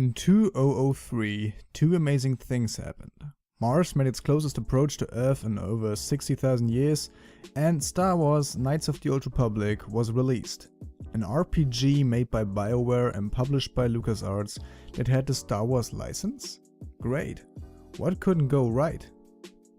In 2003, two amazing things happened. Mars made its closest approach to Earth in over 60,000 years, and Star Wars Knights of the Old Republic was released. An RPG made by BioWare and published by LucasArts that had the Star Wars license? Great. What couldn't go right?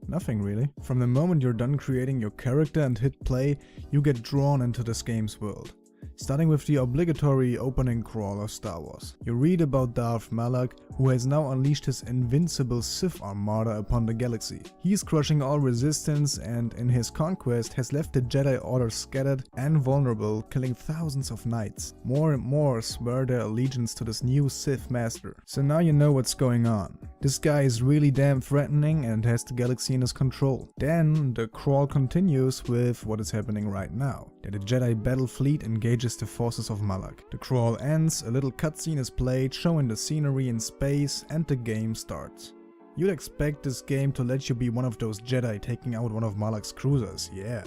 Nothing really. From the moment you're done creating your character and hit play, you get drawn into this game's world. Starting with the obligatory opening crawl of Star Wars. You read about Darth Malak, who has now unleashed his invincible Sith armada upon the galaxy. He's crushing all resistance and in his conquest has left the Jedi Order scattered and vulnerable, killing thousands of knights. More and more swear their allegiance to this new Sith master. So now you know what's going on. This guy is really damn threatening and has the galaxy in his control. Then the crawl continues with what is happening right now. That the Jedi battle fleet engages the forces of Malak. The crawl ends, a little cutscene is played showing the scenery in space, and the game starts. You'd expect this game to let you be one of those Jedi taking out one of Malak's cruisers, yeah.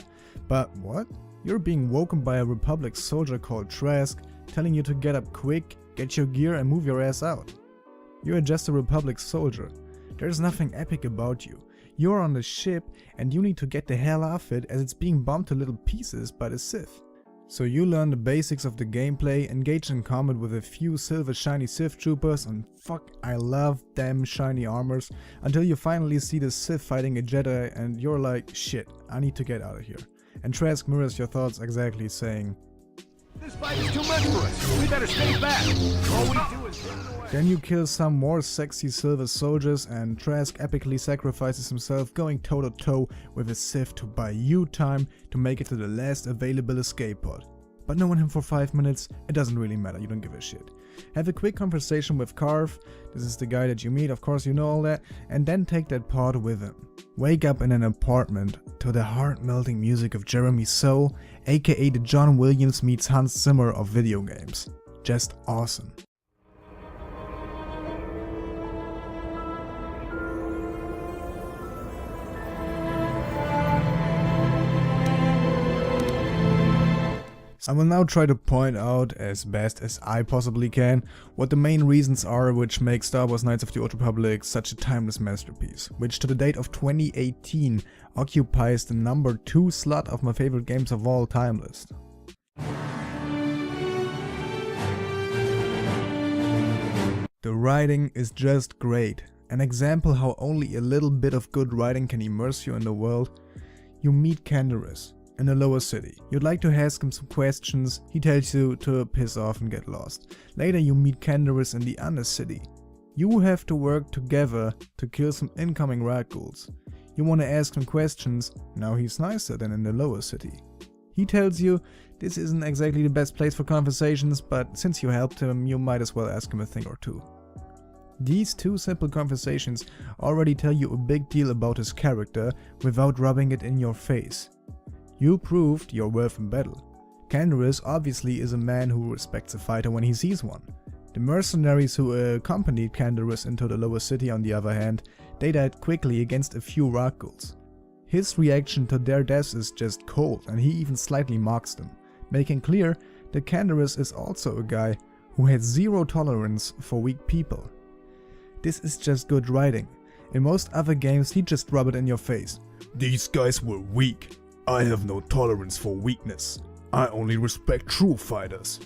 But what? You're being woken by a Republic soldier called Trask, telling you to get up quick, get your gear and move your ass out. You're just a Republic soldier. There's nothing epic about you. You're on the ship and you need to get the hell off it as it's being bombed to little pieces by the Sith. So you learn the basics of the gameplay, engage in combat with a few silver shiny Sith troopers, and fuck, I love them shiny armors, until you finally see the Sith fighting a Jedi and you're like, shit, I need to get out of here. And Trask mirrors your thoughts exactly, saying, "This fight is too much for us. We better stay back. All we do is run away." Then you kill some more sexy silver soldiers and Trask epically sacrifices himself, going toe to toe with a Sith to buy you time to make it to the last available escape pod. But knowing him for 5 minutes, it doesn't really matter, you don't give a shit. Have a quick conversation with Carve, this is the guy that you meet, of course you know all that, and then take that pod with him. Wake up in an apartment to the heart-melting music of Jeremy Soule, aka the John Williams meets Hans Zimmer of video games. Just awesome. I will now try to point out, as best as I possibly can, what the main reasons are which make Star Wars Knights of the Old Republic such a timeless masterpiece, which to the date of 2018 occupies the number 2 slot of my favorite games of all time list. The writing is just great. An example how only a little bit of good writing can immerse you in the world. You meet Canderous in a lower city. You'd like to ask him some questions, he tells you to piss off and get lost. Later you meet Canderous in the Undercity. You have to work together to kill some incoming rat ghouls. You want to ask him questions, now he's nicer than in the lower city. He tells you this isn't exactly the best place for conversations, but since you helped him, you might as well ask him a thing or two. These two simple conversations already tell you a big deal about his character without rubbing it in your face. You proved your worth in battle. Canderous obviously is a man who respects a fighter when he sees one. The mercenaries who accompanied Canderous into the lower city, on the other hand, they died quickly against a few rock ghouls. His reaction to their deaths is just cold, and he even slightly mocks them, making clear that Canderous is also a guy who has zero tolerance for weak people. This is just good writing. In most other games he'd just rub it in your face. "These guys were weak. I have no tolerance for weakness. I only respect true fighters."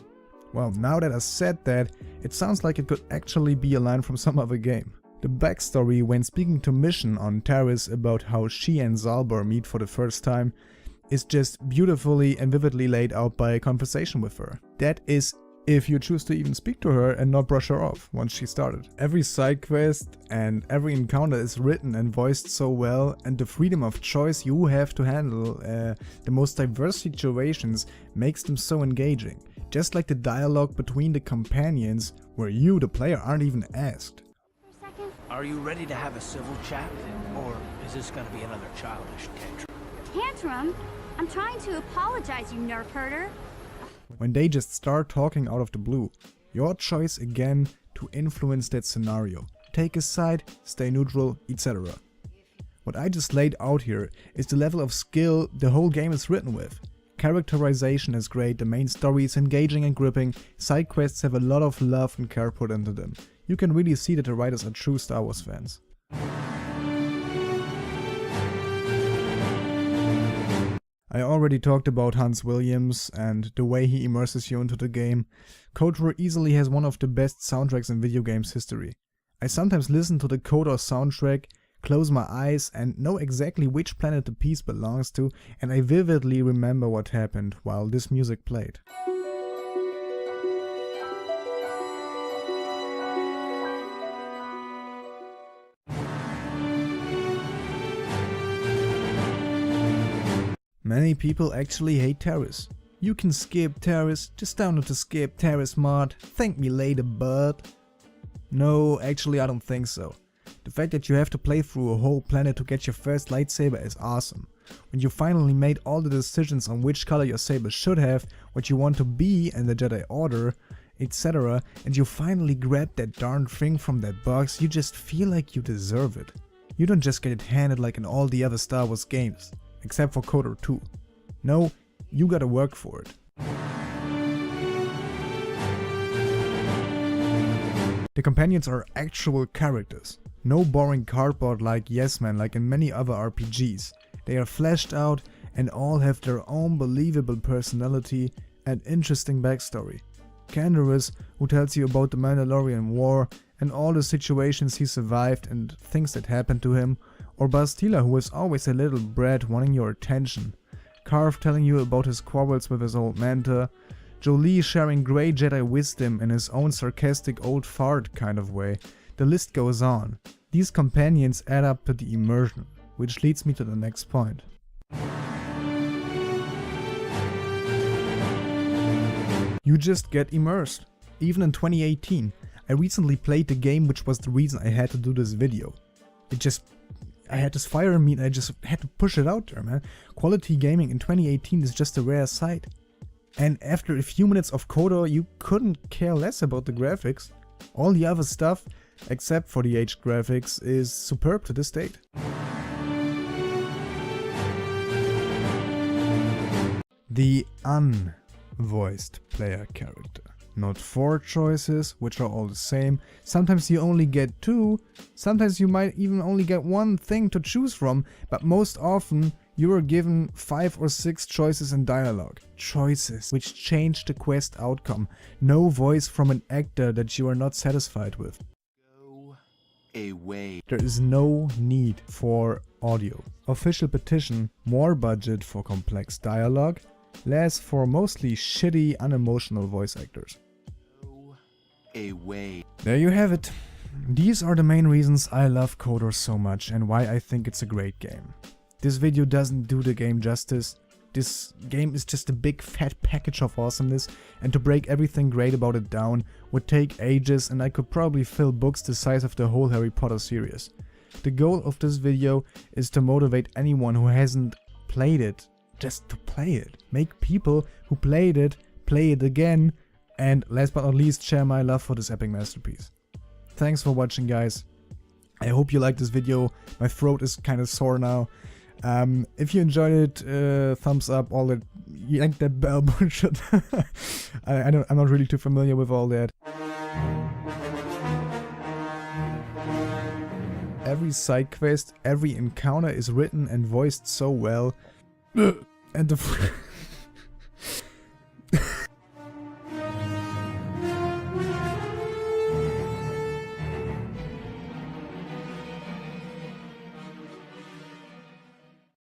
Well, now that I said that, it sounds like it could actually be a line from some other game. The backstory when speaking to Mission on Taris about how she and Zalbar meet for the first time is just beautifully and vividly laid out by a conversation with her. That is if you choose to even speak to her and not brush her off once she started. Every side quest and every encounter is written and voiced so well, and the freedom of choice you have to handle the most diverse situations makes them so engaging. Just like the dialogue between the companions where you, the player, aren't even asked. Are you ready to have a civil chat? Or is this gonna be another childish tantrum? Tantrum? I'm trying to apologize, you nerf herder. When they just start talking out of the blue, your choice again to influence that scenario. Take a side, stay neutral, etc. What I just laid out here is the level of skill the whole game is written with. Characterization is great, the main story is engaging and gripping, side quests have a lot of love and care put into them. You can really see that the writers are true Star Wars fans. I already talked about Hans Williams and the way he immerses you into the game. Kotor easily has one of the best soundtracks in video games history. I sometimes listen to the Kotor soundtrack, close my eyes and know exactly which planet the piece belongs to, and I vividly remember what happened while this music played. Many people actually hate Terrace. You can skip Terrace, just download the skip Terrace mod, thank me later bud. No, actually I don't think so. The fact that you have to play through a whole planet to get your first lightsaber is awesome. When you finally made all the decisions on which color your saber should have, what you want to be in the Jedi Order, etc. and you finally grab that darn thing from that box, you just feel like you deserve it. You don't just get it handed like in all the other Star Wars games. Except for Kotor 2. No, you gotta work for it. The companions are actual characters. No boring cardboard like yes men like in many other RPGs. They are fleshed out and all have their own believable personality and interesting backstory. Canderous, who tells you about the Mandalorian War and all the situations he survived and things that happened to him, or Bastila, who is always a little brat wanting your attention. Carve telling you about his quarrels with his old mentor. Jolee sharing grey Jedi wisdom in his own sarcastic old fart kind of way. The list goes on. These companions add up to the immersion, which leads me to the next point. You just get immersed. Even in 2018, I recently played the game, which was the reason I had to do this video. I had this fire in me and I just had to push it out there, man. Quality gaming in 2018 is just a rare sight. And after a few minutes of Kotor, you couldn't care less about the graphics. All the other stuff, except for the aged graphics, is superb to this date. The unvoiced player character. Not 4 choices, which are all the same. Sometimes you only get 2, sometimes you might even only get 1 thing to choose from, but most often you are given 5 or 6 choices in dialogue. Choices which change the quest outcome. No voice from an actor that you are not satisfied with. Go away. There is no need for audio. Official petition: more budget for complex dialogue, less for mostly shitty, unemotional voice actors. Go away. There you have it. These are the main reasons I love Kotor so much and why I think it's a great game. This video doesn't do the game justice. This game is just a big fat package of awesomeness, and to break everything great about it down would take ages, and I could probably fill books the size of the whole Harry Potter series. The goal of this video is to motivate anyone who hasn't played it just to play it. Make people who played it play it again, and last but not least, share my love for this epic masterpiece. Thanks for watching, guys. I hope you liked this video. My throat is kind of sore now. If you enjoyed it, thumbs up, all that, yank that bell bullshit. I'm not really too familiar with all that. Every side quest, every encounter is written and voiced so well. And the